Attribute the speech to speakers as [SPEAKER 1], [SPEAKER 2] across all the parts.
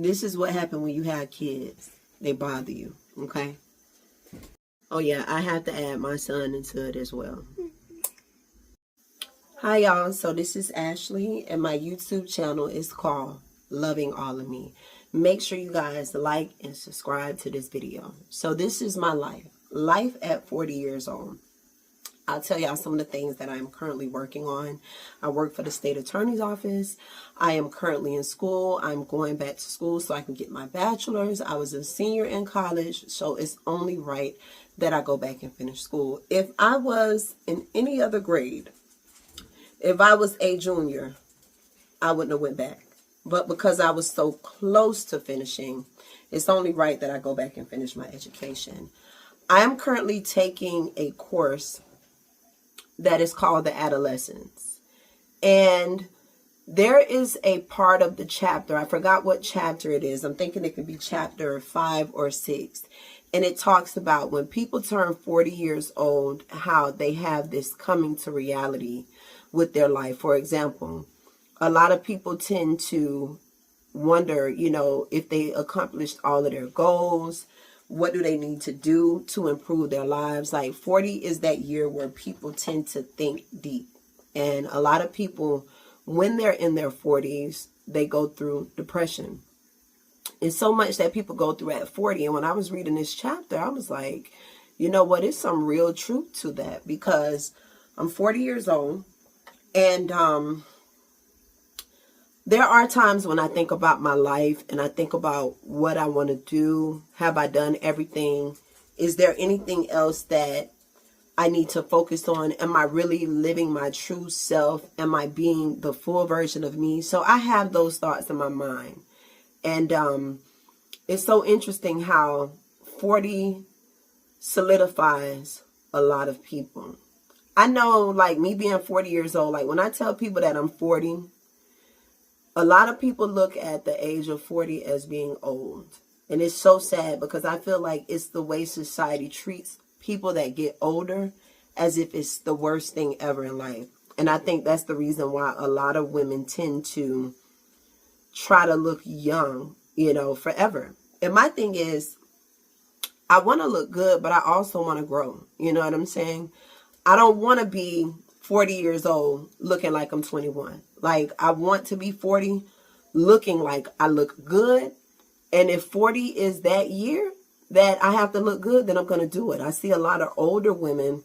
[SPEAKER 1] This is what happened when you have kids. They bother you, okay? Oh yeah, I have to add my son into it as well. Hi y'all, so this is Ashley and my YouTube channel is called Loving All of Me. Make sure you guys like and subscribe to this video. So this is my life at 40 years old. I'll tell y'all some of the things that I'm currently working on. I work for the state attorney's office. I am currently in school. I'm going back to school so I can get my bachelor's. I was a senior in college, so it's only right that I go back and finish school. If I was in any other grade, if I was a junior, I wouldn't have went back. But because I was so close to finishing, it's only right that I go back and finish my education. I am currently taking a course that is called The Adolescence. And there is a part of the chapter, I forgot what chapter it is. I'm thinking it could be chapter 5 or 6. And it talks about when people turn 40 years old, how they have this coming to reality with their life. For example, a lot of people tend to wonder, if they accomplished all of their goals, what do they need to do to improve their lives? Like 40 is that year where people tend to think deep. And a lot of people, when they're in their 40s, they go through depression. It's so much that people go through at 40. And when I was reading this chapter, I was like, you know what? There's some real truth to that, because I'm 40 years old. And there are times when I think about my life and I think about what I want to do. Have I done everything? Is there anything else that I need to focus on? Am I really living my true self? Am I being the full version of me? So I have those thoughts in my mind. And it's so interesting how 40 solidifies a lot of people. I know, like me being 40 years old, like when I tell people that I'm 40, a lot of people look at the age of 40 as being old. And it's so sad, because I feel like it's the way society treats people that get older as if it's the worst thing ever in life. And I think that's the reason why a lot of women tend to try to look young, forever. And my thing is, I want to look good, but I also want to grow. You know what I'm saying? I don't want to be 40 years old looking like I'm 21. Like, I want to be 40 looking like I look good. And if 40 is that year that I have to look good, then I'm going to do it. I see a lot of older women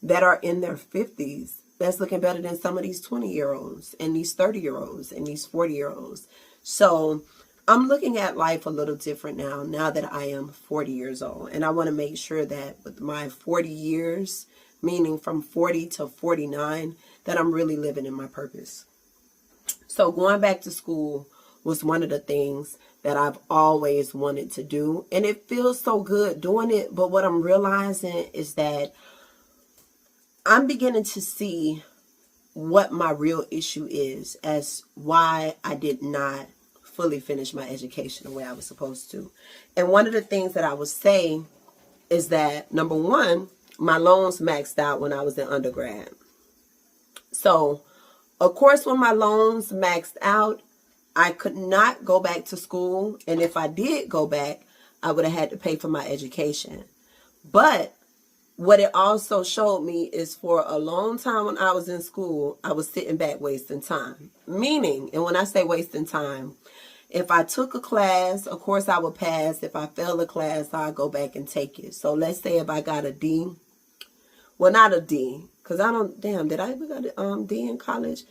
[SPEAKER 1] that are in their 50s that's looking better than some of these 20-year-olds and these 30-year-olds and these 40-year-olds. So I'm looking at life a little different now that I am 40 years old. And I want to make sure that with my 40 years, meaning from 40 to 49, that I'm really living in my purpose. So going back to school was one of the things that I've always wanted to do. And it feels so good doing it. But what I'm realizing is that I'm beginning to see what my real issue is as why I did not fully finish my education the way I was supposed to. And one of the things that I would say is that, number one, my loans maxed out when I was in undergrad. So, of course, when my loans maxed out, I could not go back to school. And if I did go back, I would have had to pay for my education. But what it also showed me is for a long time when I was in school, I was sitting back wasting time. Meaning, and when I say wasting time, if I took a class, of course I would pass. If I failed a class, I'd go back and take it. So let's say if I got a D, well, not a D, because I don't, did I ever got a D in college?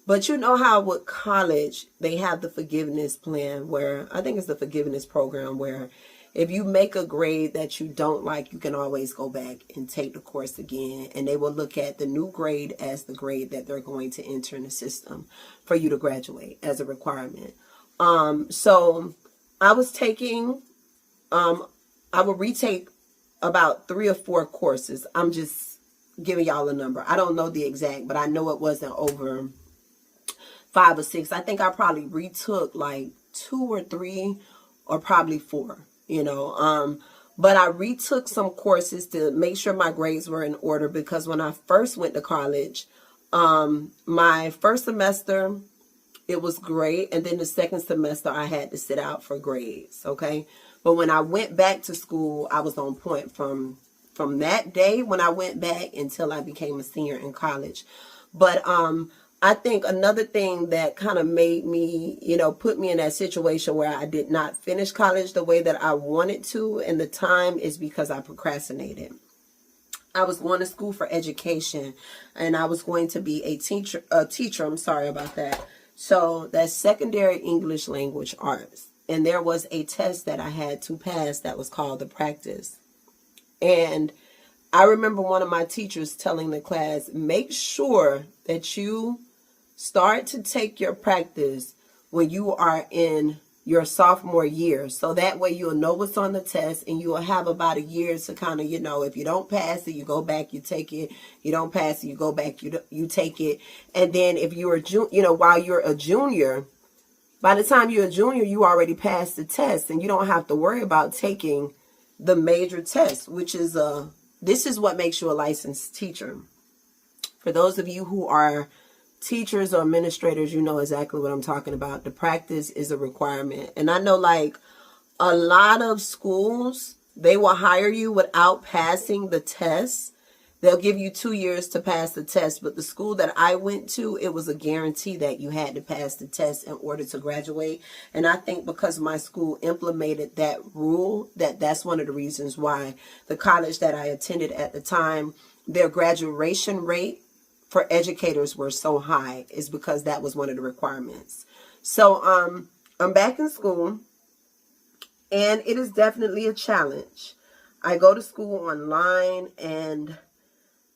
[SPEAKER 1] But you know how with college, they have the forgiveness plan where, I think it's the forgiveness program where if you make a grade that you don't like, you can always go back and take the course again. And they will look at the new grade as the grade that they're going to enter in the system for you to graduate as a requirement. So I was taking, I would retake about 3 or 4 courses. I'm just giving y'all a number. I don't know the exact, but I know it wasn't over 5 or 6. I think I probably retook like 2 or 3 or probably 4, but I retook some courses to make sure my grades were in order, because when I first went to college, my first semester, It was great. And then the second semester, I had to sit out for grades. Okay. But when I went back to school, I was on point from that day when I went back until I became a senior in college. But I think another thing that kind of made me, put me in that situation where I did not finish college the way that I wanted to in the time is because I procrastinated. I was going to school for education, and I was going to be a teacher. I'm sorry about that. So that's secondary English language arts. And there was a test that I had to pass that was called the practice. And I remember one of my teachers telling the class, make sure that you start to take your practice when you are in your sophomore year. So that way you'll know what's on the test, and you will have about a year to kind of, if you don't pass it, you go back, you take it. You don't pass it, you go back, you take it. And then if you are, while you're a junior, by the time you're a junior, you already passed the test, and you don't have to worry about taking the major test, which is this is what makes you a licensed teacher. For those of you who are teachers or administrators, you know exactly what I'm talking about. The practice is a requirement. And I know like a lot of schools, they will hire you without passing the test. They'll give you 2 years to pass the test. But the school that I went to, it was a guarantee that you had to pass the test in order to graduate. And I think because my school implemented that rule, that's one of the reasons why the college that I attended at the time, their graduation rate for educators were so high, is because that was one of the requirements. So I'm back in school, and it is definitely a challenge. I go to school online, and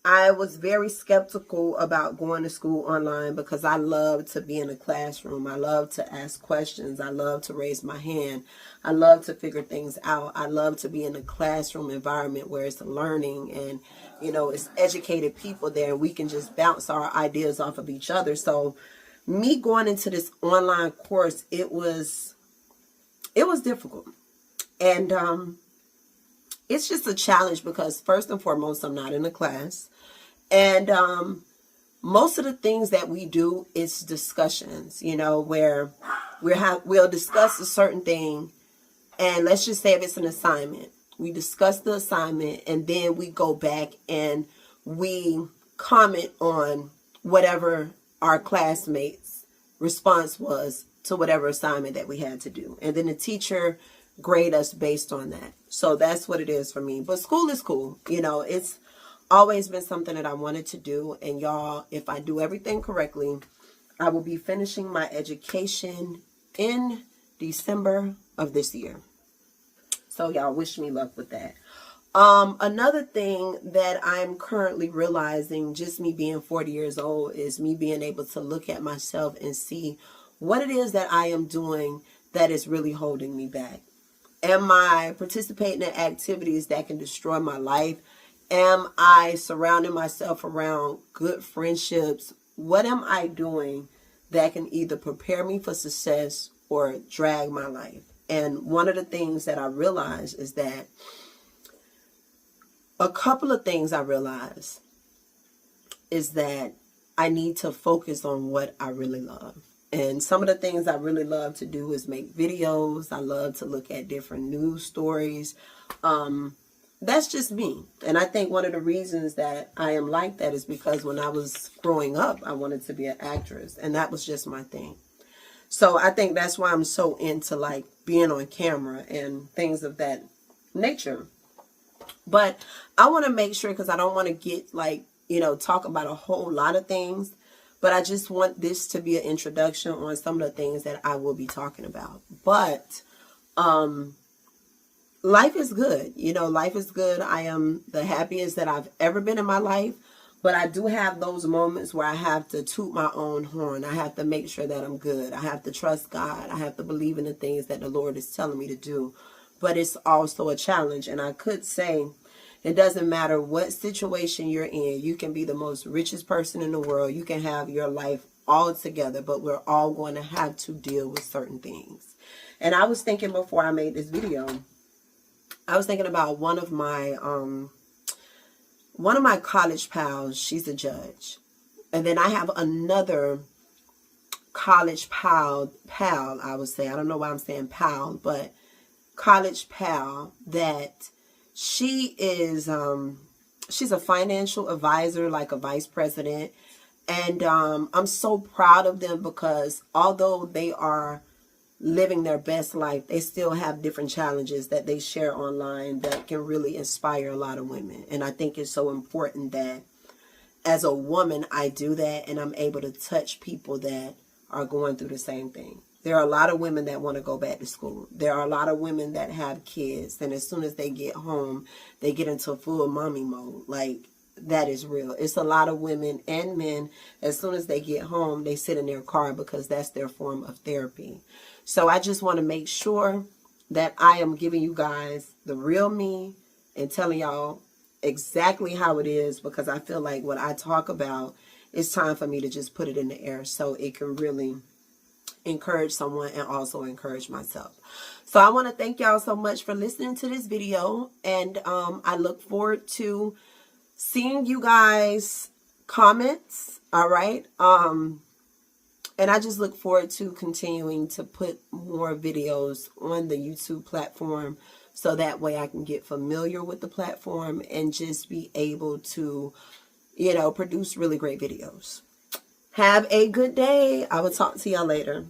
[SPEAKER 1] I was very skeptical about going to school online because I love to be in a classroom. I love to ask questions. I love to raise my hand. I love to figure things out. I love to be in a classroom environment where it's learning and, it's educated people there, and we can just bounce our ideas off of each other. So me going into this online course, it was difficult. And it's just a challenge because first and foremost, I'm not in a class. And most of the things that we do is discussions, where we'll discuss a certain thing. And let's just say if it's an assignment, we discuss the assignment, and then we go back and we comment on whatever our classmates' response was to whatever assignment that we had to do. And then the teacher grade us based on that. So that's what it is for me. But school is cool. It's always been something that I wanted to do. And y'all, if I do everything correctly, I will be finishing my education in December of this year. So y'all wish me luck with that. Another thing that I'm currently realizing, just me being 40 years old, is me being able to look at myself and see what it is that I am doing that is really holding me back. Am I participating in activities that can destroy my life? Am I surrounding myself around good friendships? What am I doing that can either prepare me for success or drag my life? And one of the things that I realized is that a couple of things I realized is that I need to focus on what I really love. And some of the things I really love to do is make videos. I love to look at different news stories. That's just me. And I think one of the reasons that I am like that is because when I was growing up, I wanted to be an actress. And that was just my thing. So I think that's why I'm so into like being on camera and things of that nature. But I want to make sure, because I don't want to get like, talk about a whole lot of things. But I just want this to be an introduction on some of the things that I will be talking about. But life is good. Life is good. I am the happiest that I've ever been in my life. But I do have those moments where I have to toot my own horn. I have to make sure that I'm good. I have to trust God. I have to believe in the things that the Lord is telling me to do. But it's also a challenge. And I could say it doesn't matter what situation you're in. You can be the most richest person in the world. You can have your life all together. But we're all going to have to deal with certain things. And I was thinking before I made this video, I was thinking about one of my college pals. She's a judge. And then I have another college pal, I would say. I don't know why I'm saying pal, but college pal, that she is, she's a financial advisor, like a vice president. And I'm so proud of them because although they are living their best life, they still have different challenges that they share online that can really inspire a lot of women. And I think it's so important that as a woman, I do that and I'm able to touch people that are going through the same thing. There are a lot of women that want to go back to school. There are a lot of women that have kids, and as soon as they get home, they get into full mommy mode. Like, that is real. It's a lot of women and men, as soon as they get home, they sit in their car because that's their form of therapy. So I just want to make sure that I am giving you guys the real me and telling y'all exactly how it is, because I feel like what I talk about, it's time for me to just put it in the air so it can really encourage someone and also encourage myself. So I want to thank y'all so much for listening to this video, and I look forward to seeing you guys comments. All right. And I just look forward to continuing to put more videos on the YouTube platform, so that way I can get familiar with the platform and just be able to, you know, produce really great videos. Have a good day. I will talk to y'all later.